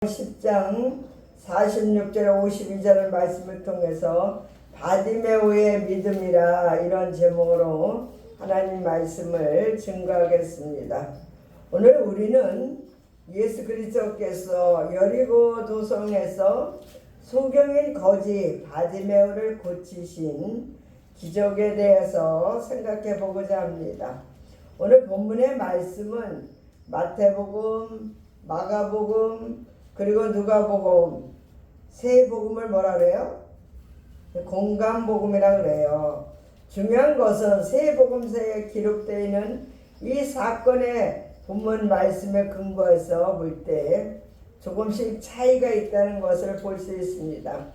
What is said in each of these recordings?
10장 46절 52절 말씀을 통해서 바디메오의 믿음이라 이런 제목으로 하나님 말씀을 증거하겠습니다. 오늘 우리는 예수 그리스도께서 여리고 도성에서 소경인 거지 바디메오를 고치신 기적에 대해서 생각해 보고자 합니다. 오늘 본문의 말씀은 마태복음, 마가복음, 그리고 누가복음 세 복음을 뭐라 그래요? 공감복음이라 그래요. 중요한 것은 세 복음서에 기록되어 있는 이 사건의 본문 말씀에 근거해서 볼 때 조금씩 차이가 있다는 것을 볼 수 있습니다.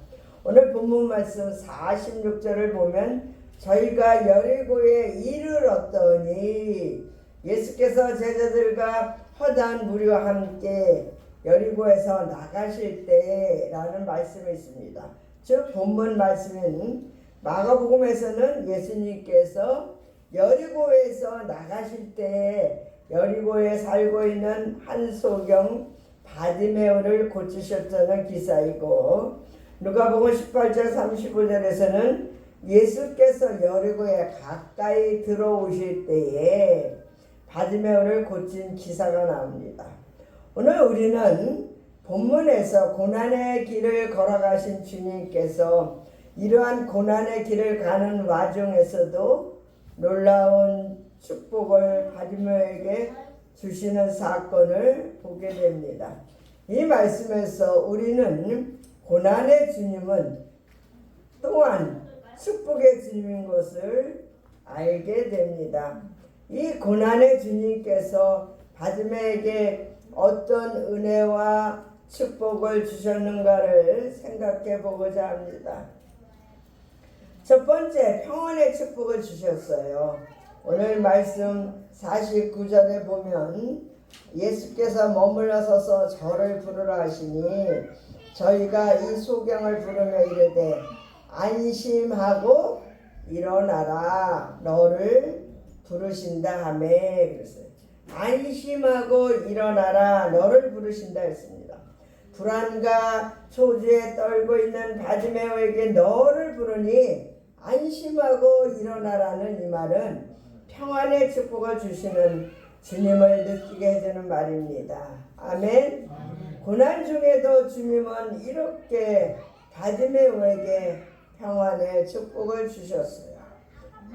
오늘 본문 말씀 46절을 보면 저희가 여리고에 이르렀더니 예수께서 제자들과 허다한 무리와 함께 여리고에서 나가실 때라는 말씀이 있습니다. 즉 본문 말씀은 마가복음에서는 예수님께서 여리고에서 나가실 때 여리고에 살고 있는 한 소경 바디메오를 고치셨다는 기사이고, 누가복음 18절 35절에서는 예수께서 여리고에 가까이 들어오실 때에 바디메오를 고친 기사가 나옵니다. 오늘 우리는 본문에서 고난의 길을 걸어가신 주님께서 이러한 고난의 길을 가는 와중에서도 놀라운 축복을 바디메오에게 주시는 사건을 보게 됩니다. 이 말씀에서 우리는 고난의 주님은 또한 축복의 주님인 것을 알게 됩니다. 이 고난의 주님께서 바디메오에게 어떤 은혜와 축복을 주셨는가를 생각해 보고자 합니다. 첫 번째, 평안의 축복을 주셨어요. 오늘 말씀 49절에 보면 예수께서 머물러 서서 저를 부르라 하시니 저희가 이 소경을 부르며 이르되 안심하고 일어나라 너를 부르신다 하며 그랬어요. 안심하고 일어나라 너를 부르신다 했습니다. 불안과 초조에 떨고 있는 바디메오에게 너를 부르니 안심하고 일어나라는 이 말은 평안의 축복을 주시는 주님을 느끼게 해주는 말입니다. 아멘. 고난 중에도 주님은 이렇게 바디메오에게 평안의 축복을 주셨어요.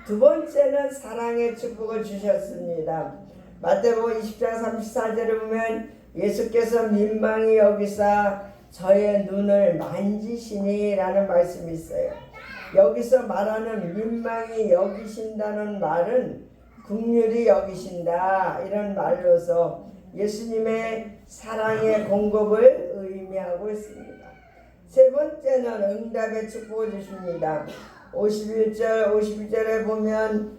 두 번째는 사랑의 축복을 주셨습니다. 마태복음 20장 34절을 보면 예수께서 민망히 여기사 저의 눈을 만지시니 라는 말씀이 있어요. 여기서 말하는 민망히 여기신다는 말은 긍휼히 여기신다 이런 말로서 예수님의 사랑의 공급을 의미하고 있습니다. 세 번째는 응답의 축복을 주십니다. 51절에 보면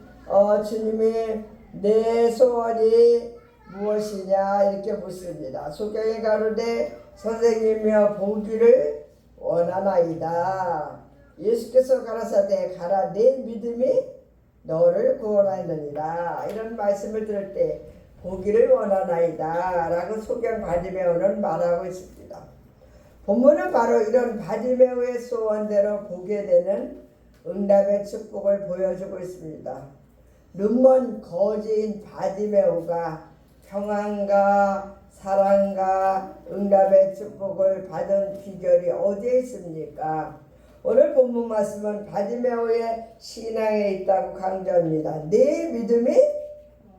주님이 내 소원이 무엇이냐 이렇게 묻습니다. 소경이 가로되 선생님이여 보기를 원하나이다. 예수께서 가라사대 가라 내 믿음이 너를 구원하느니라 이런 말씀을 들을 때 보기를 원하나이다 라고 소경 바디메오는 말하고 있습니다. 본문은 바로 이런 바디메오의 소원대로 보게 되는 응답의 축복을 보여주고 있습니다. 눈먼 거지인 바디메오가 평안과 사랑과 응답의 축복을 받은 비결이 어디에 있습니까? 오늘 본문 말씀은 바디메오의 신앙에 있다고 강조합니다. 네 믿음이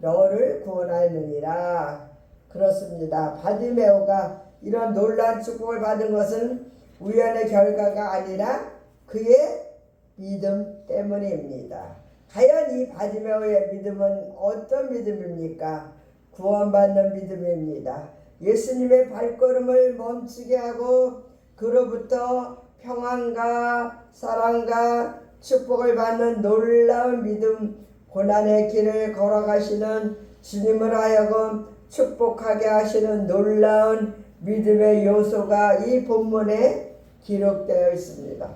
너를 구원하느니라. 그렇습니다. 바디메오가 이런 놀라운 축복을 받은 것은 우연의 결과가 아니라 그의 믿음 때문입니다. 과연 이 바디메오의 믿음은 어떤 믿음입니까? 구원받는 믿음입니다. 예수님의 발걸음을 멈추게 하고 그로부터 평안과 사랑과 축복을 받는 놀라운 믿음, 고난의 길을 걸어가시는 주님을 하여금 축복하게 하시는 놀라운 믿음의 요소가 이 본문에 기록되어 있습니다.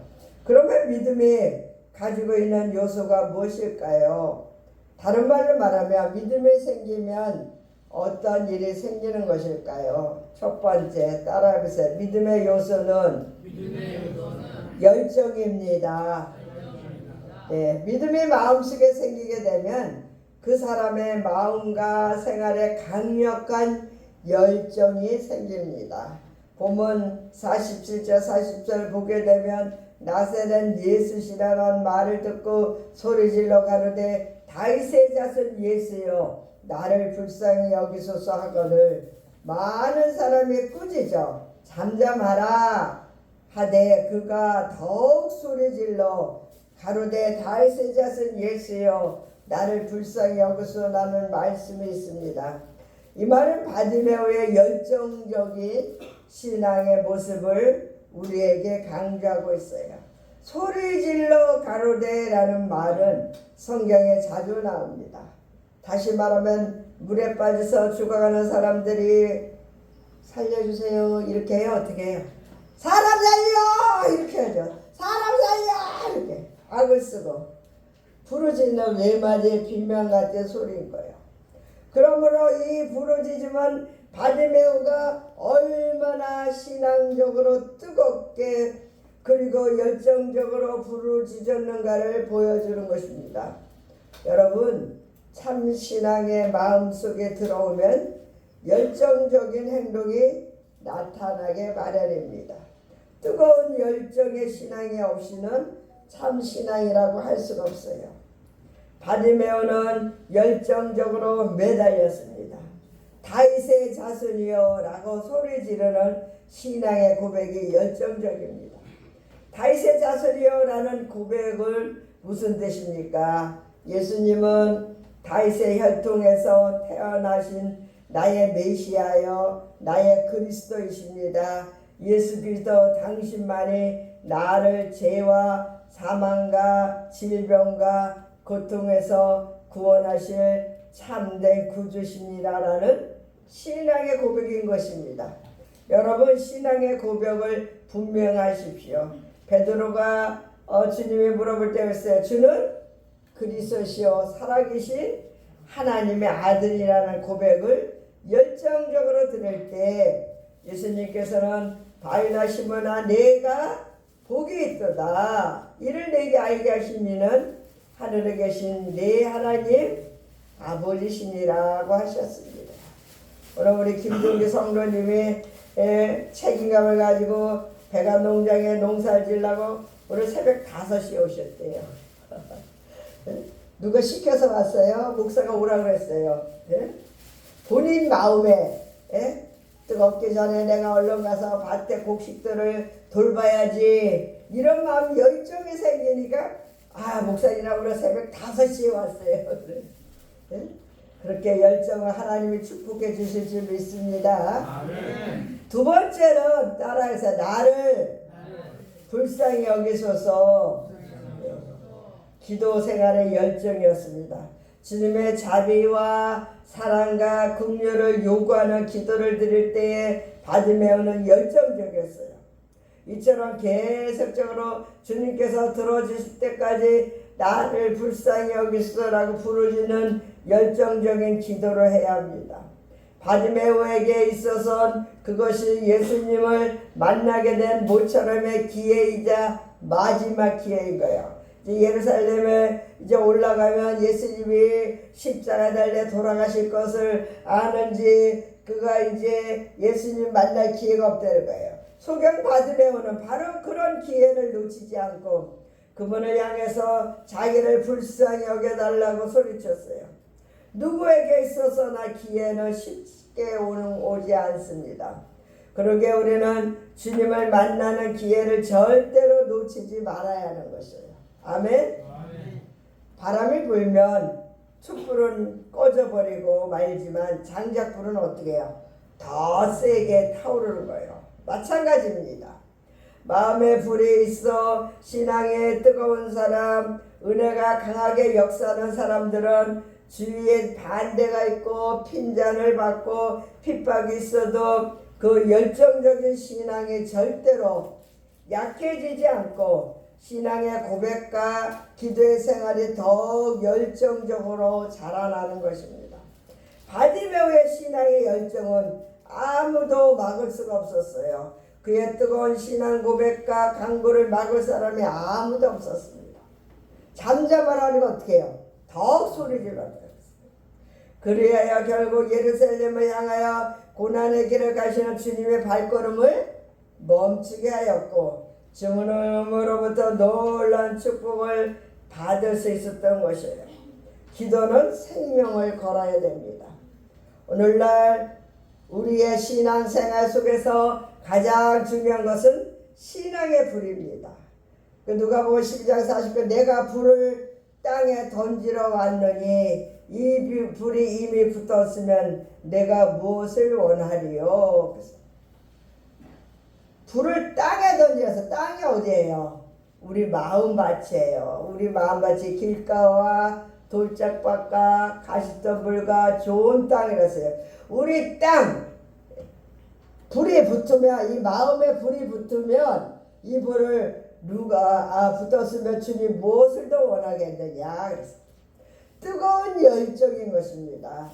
그러면 믿음이 가지고 있는 요소가 무엇일까요? 다른 말로 말하면 믿음이 생기면 어떤 일이 생기는 것일까요? 첫 번째, 따라해보세요. 믿음의 요소는 열정입니다. 네, 믿음이 마음속에 생기게 되면 그 사람의 마음과 생활에 강력한 열정이 생깁니다. 본문 47절 40절 보게 되면 나세는 예수시라는 말을 듣고 소리질러 가로되 다윗의 자손 예수여 나를 불쌍히 여기소서 하거늘 많은 사람이 꾸짖어 잠잠하라 하되 그가 더욱 소리질러 가로되 다윗의 자손 예수여 나를 불쌍히 여기소서라는 말씀이 있습니다. 이 말은 바디메오의 열정적인 신앙의 모습을 우리에게 강조하고 있어요. 소리질러 가로되라는 말은 성경에 자주 나옵니다. 다시 말하면 물에 빠져서 죽어가는 사람들이 살려주세요 이렇게 해요. 어떻게 해요? 사람 살려 이렇게 하죠. 사람 살려 이렇게 악을 쓰고 부르짖는 외마디의 빈명 같은 소리인 거예요. 그러므로 이 부르짖음은 바디메오가 얼마나 신앙적으로 뜨겁게 그리고 열정적으로 부르짖었는가를 보여주는 것입니다. 여러분, 참 신앙의 마음속에 들어오면 열정적인 행동이 나타나게 마련입니다. 뜨거운 열정의 신앙이 없이는 참 신앙이라고 할 수가 없어요. 바디메오는 열정적으로 매달렸습니다. 다윗의 자손이여 라고 소리 지르는 신앙의 고백이 열정적입니다. 다윗의 자손이여 라는 고백을 무슨 뜻입니까? 예수님은 다윗의 혈통에서 태어나신 나의 메시아여 나의 그리스도이십니다. 예수 그리스도 당신만이 나를 죄와 사망과 질병과 고통에서 구원하실 참된 구주십니다라는 신앙의 고백인 것입니다. 여러분 신앙의 고백을 분명하십시오. 베드로가 주님이 물어볼 때 했어요. 주는 그리스도시요 살아계신 하나님의 아들이라는 고백을 열정적으로 들을 때 예수님께서는 바위나 시몬아 내가 복이 있도다. 이를 내게 알게 하신 이는 하늘에 계신 내 하나님 아버지시니라고 하셨습니다. 오늘 우리 김종기 성도님이 책임감을 가지고 배가 농장에 농사를 지려고 오늘 새벽 5시에 오셨대요. 누가 시켜서 왔어요? 목사가 오라고 그랬어요. 본인 마음에 뜨겁기 전에 내가 얼른 가서 밭에 곡식들을 돌봐야지 이런 마음 열정이 생기니까 목사님이랑 오늘 새벽 5시에 왔어요. 그렇게 열정을 하나님이 축복해 주실 줄 믿습니다. 아멘. 두 번째는 따라해서 나를 불쌍히 여기소서. 기도 생활의 열정이었습니다. 주님의 자비와 사랑과 긍휼을 요구하는 기도를 드릴 때에 바디메오는 열정적이었어요. 이처럼 계속적으로 주님께서 들어주실 때까지 나를 불쌍히 여기소서라고 부르짖는 열정적인 기도를 해야 합니다. 바디메오에게 있어서는 그것이 예수님을 만나게 된 모처럼의 기회이자 마지막 기회인 거예요. 예루살렘에 이제 올라가면 예수님이 십자가 달려 돌아가실 것을 아는지 그가 이제 예수님 만날 기회가 없다는 거예요. 소경 바디메오는 바로 그런 기회를 놓치지 않고 그분을 향해서 자기를 불쌍히 여겨달라고 소리쳤어요. 누구에게 있어서나 기회는 쉽게 오지 않습니다. 그러게 우리는 주님을 만나는 기회를 절대로 놓치지 말아야 하는 것이에요. 아멘? 바람이 불면 촛불은 꺼져버리고 말지만 장작불은 어떻게 해요? 더 세게 타오르는 거예요. 마찬가지입니다. 마음에 불이 있어 신앙에 뜨거운 사람, 은혜가 강하게 역사하는 사람들은 주위에 반대가 있고 핀잔을 받고 핍박이 있어도 그 열정적인 신앙이 절대로 약해지지 않고 신앙의 고백과 기도의 생활이 더욱 열정적으로 자라나는 것입니다. 바디메오의 신앙의 열정은 아무도 막을 수가 없었어요. 그의 뜨거운 신앙 고백과 간구를 막을 사람이 아무도 없었습니다. 잠잠하라 하니까 어떻게 해요? 더욱 소리 질렀어요. 그리하여 결국 예루살렘을 향하여 고난의 길을 가시는 주님의 발걸음을 멈추게 하였고 주님으로부터 놀라운 축복을 받을 수 있었던 것이에요. 기도는 생명을 걸어야 됩니다. 오늘날 우리의 신앙생활 속에서 가장 중요한 것은 신앙의 불입니다. 누가복음 12장 40절 내가 불을 땅에 던지러 왔느니 이 불이 이미 붙었으면 내가 무엇을 원하리요? 불을 땅에 던져서 땅이 어디예요? 우리 마음밭이에요. 우리 마음밭이 길가와 돌짝밭과 가시덤불과 좋은 땅이라서요. 우리 땅 불이 붙으면 이 마음에 불이 붙으면 이 불을 누가 붙었으면 주님 무엇을 더 원하겠느냐 그래서 뜨거운 열정인 것입니다.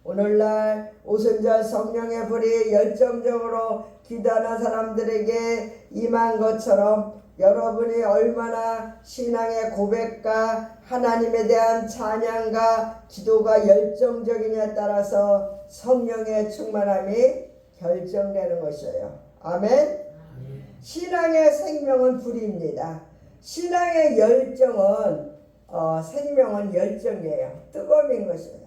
오늘날 오순절 성령의 불이 열정적으로 기도하는 사람들에게 임한 것처럼 여러분이 얼마나 신앙의 고백과 하나님에 대한 찬양과 기도가 열정적이냐에 따라서 성령의 충만함이 결정되는 것이에요. 아멘. 신앙의 생명은 불입니다. 신앙의 열정은 생명은 열정이에요. 뜨거움인 것이에요.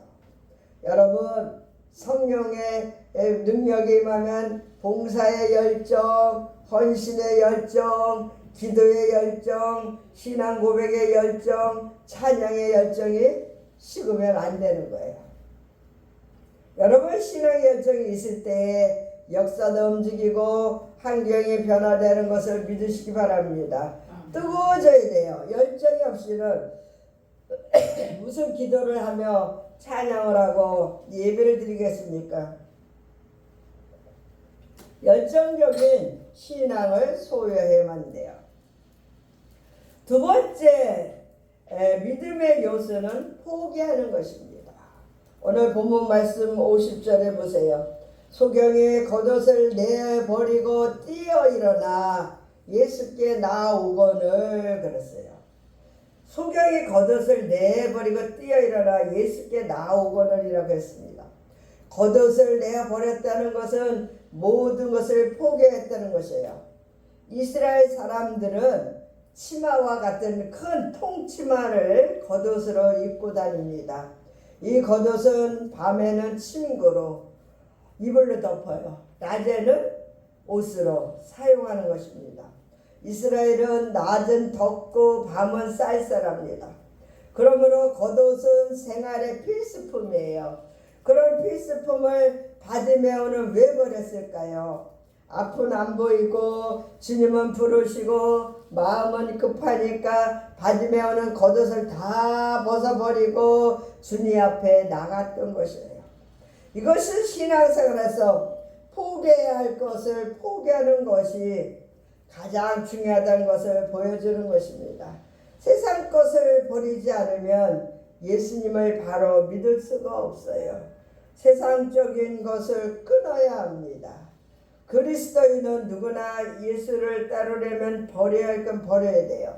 여러분 성령의 능력이 임하면 봉사의 열정, 헌신의 열정, 기도의 열정, 신앙 고백의 열정, 찬양의 열정이 식으면 안 되는 거예요. 여러분 신앙의 열정이 있을 때 역사도 움직이고 환경이 변화되는 것을 믿으시기 바랍니다. 뜨거워져야 돼요. 열정이 없이는 무슨 기도를 하며 찬양을 하고 예배를 드리겠습니까? 열정적인 신앙을 소유해야만 돼요. 두 번째 믿음의 요소는 포기하는 것입니다. 오늘 본문 말씀 50절에 보세요. 소경이 겉옷을 내버리고 뛰어 일어나 예수께 나아오거늘 그랬어요. 소경이 겉옷을 내버리고 뛰어 일어나 예수께 나아오거늘이라고 했습니다. 겉옷을 내버렸다는 것은 모든 것을 포기했다는 것이에요. 이스라엘 사람들은 치마와 같은 큰 통치마를 겉옷으로 입고 다닙니다. 이 겉옷은 밤에는 침구로 이불로 덮어요. 낮에는 옷으로 사용하는 것입니다. 이스라엘은 낮은 덥고 밤은 쌀쌀합니다. 그러므로 겉옷은 생활의 필수품이에요. 그런 필수품을 바디메오는 왜 버렸을까요? 앞은 안 보이고 주님은 부르시고 마음은 급하니까 바디메오는 겉옷을 다 벗어버리고 주님 앞에 나갔던 것이에요. 이것은 신앙생활에서 포기해야 할 것을 포기하는 것이 가장 중요하다는 것을 보여주는 것입니다. 세상 것을 버리지 않으면 예수님을 바로 믿을 수가 없어요. 세상적인 것을 끊어야 합니다. 그리스도인은 누구나 예수를 따르려면 버려야 할 건 버려야 돼요.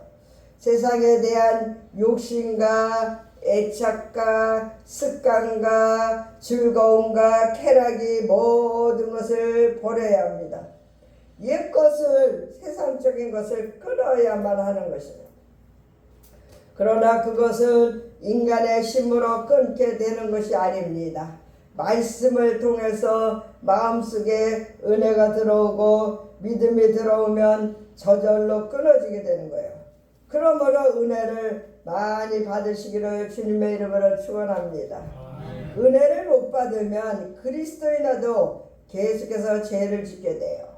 세상에 대한 욕심과 애착과 습관과 즐거움과 쾌락이 모든 것을 버려야 합니다. 옛 것을 세상적인 것을 끊어야만 하는 것이에요. 그러나 그것은 인간의 힘으로 끊게 되는 것이 아닙니다. 말씀을 통해서 마음속에 은혜가 들어오고 믿음이 들어오면 저절로 끊어지게 되는 거예요. 그러므로 은혜를 많이 받으시기를 주님의 이름으로 축원합니다. 은혜를 못 받으면 그리스도인이라도 계속해서 죄를 짓게 돼요.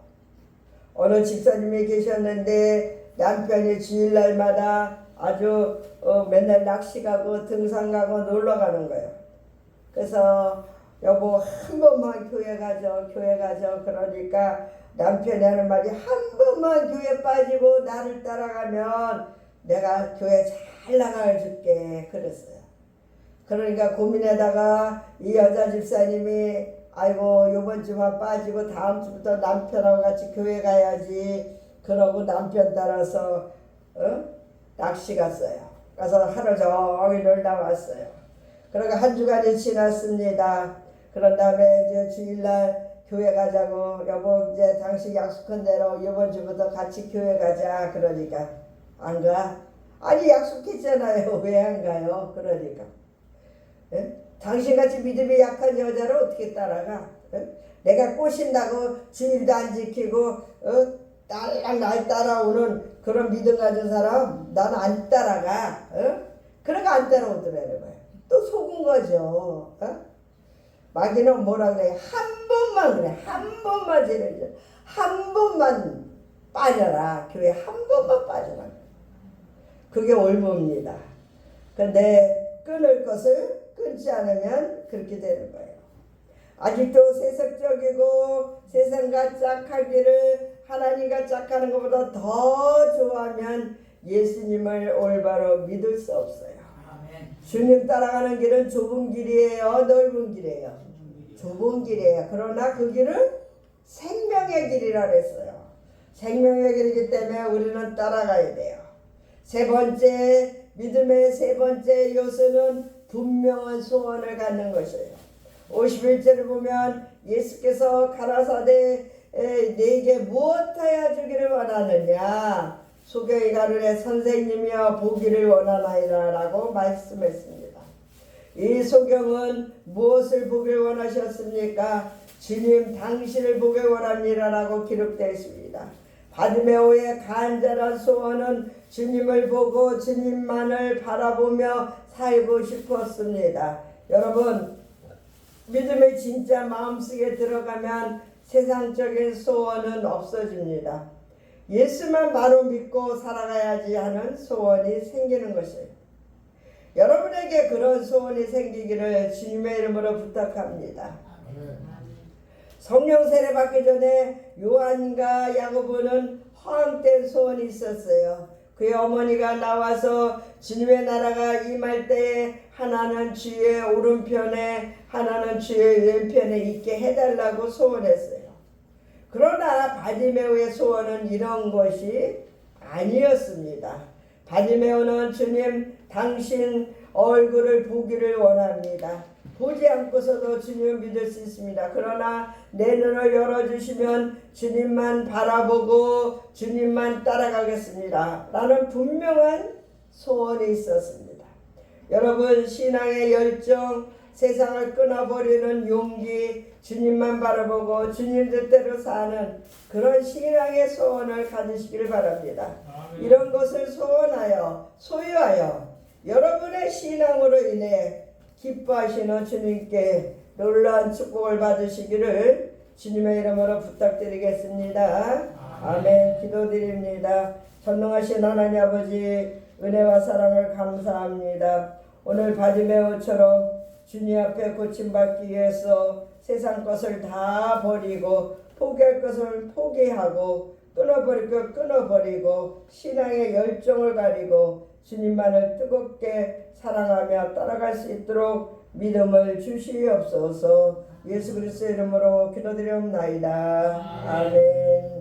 어느 집사님이 계셨는데 남편이 주일날마다 아주 맨날 낚시 가고 등산 가고 놀러 가는 거예요. 그래서 여보 한 번만 교회 가죠 그러니까 남편이 하는 말이 한 번만 교회 빠지고 나를 따라가면 내가 교회 잘 나가줄게 그랬어요. 그러니까 고민하다가 이 여자 집사님이 아이고 요번 주만 빠지고 다음 주부터 남편하고 같이 교회 가야지 그러고 남편 따라서 낚시 갔어요. 가서 하루 종일 놀다 왔어요. 그러고 한 주간이 지났습니다. 그런 다음에 이제 주일날 교회 가자고 여보 이제 당신 약속한 대로 이번 주부터 같이 교회 가자 그러니까 안 가? 아니 약속했잖아요. 왜 안 가요? 그러니까 당신같이 믿음이 약한 여자를 어떻게 따라가? 내가 꼬신다고 주일도 안 지키고 딸랑 날 따라오는 그런 믿음 가진 사람 난 안 따라가. 그러니까 안 따라오더라는 거예요. 또 속은 거죠. 마귀는 뭐라 그래? 한 번만 그래. 한 번만 지르죠. 한 번만 빠져라. 교회 한 번만 빠져라. 그게 올무입니다. 근데 끊을 것을 끊지 않으면 그렇게 되는 거예요. 아직도 세속적이고 세상과 짝하기를 하나님과 짝하는 것보다 더 좋아하면 예수님을 올바로 믿을 수 없어요. 아멘. 주님 따라가는 길은 좁은 길이에요? 넓은 길이에요? 좁은 길이에요. 그러나 그 길은 생명의 길이라 그랬어요. 생명의 길이기 때문에 우리는 따라가야 돼요. 세 번째, 믿음의 세 번째 요소는 분명한 소원을 갖는 것이에요. 51절을 보면 예수께서 가라사대 네게 무엇하여 주기를 원하느냐 소경이 가로되 선생님이여 보기를 원하나이다 라고 말씀했습니다. 이 소경은 무엇을 보기를 원하셨습니까? 주님 당신을 보기를 원합니다 라고 기록되어 있습니다. 바디메오의 간절한 소원은 주님을 보고 주님만을 바라보며 살고 싶었습니다. 여러분 믿음의 진짜 마음속에 들어가면 세상적인 소원은 없어집니다. 예수만 바로 믿고 살아가야지 하는 소원이 생기는 것이에요. 여러분에게 그런 소원이 생기기를 주님의 이름으로 부탁합니다. 성령 세례 받기 전에 요한과 야고보는 허황된 소원이 있었어요. 그의 어머니가 나와서 주님의 나라가 임할 때에 하나는 주의 오른편에 하나는 주의 왼편에 있게 해달라고 소원했어요. 그러나 바디메오의 소원은 이런 것이 아니었습니다. 바디메오는 주님 당신 얼굴을 보기를 원합니다. 보지 않고서도 주님을 믿을 수 있습니다. 그러나 내 눈을 열어주시면 주님만 바라보고 주님만 따라가겠습니다. 라는 분명한 소원이 있었습니다. 여러분 신앙의 열정, 세상을 끊어버리는 용기, 주님만 바라보고 주님 뜻대로 사는 그런 신앙의 소원을 가지시기를 바랍니다. 이런 것을 소원하여 소유하여 여러분의 신앙으로 인해 기뻐하시는 주님께 놀라운 축복을 받으시기를 주님의 이름으로 부탁드리겠습니다. 아멘. 기도드립니다. 전능하신 하나님 아버지 은혜와 사랑을 감사합니다. 오늘 바디메오처럼 주님 앞에 고침받기 위해서 세상 것을 다 버리고 포기할 것을 포기하고 끊어버릴 것 끊어버리고 신앙의 열정을 가리고 주님만을 뜨겁게 사랑하며 따라갈 수 있도록 믿음을 주시옵소서. 예수 그리스도의 이름으로 기도드리옵나이다. 아멘.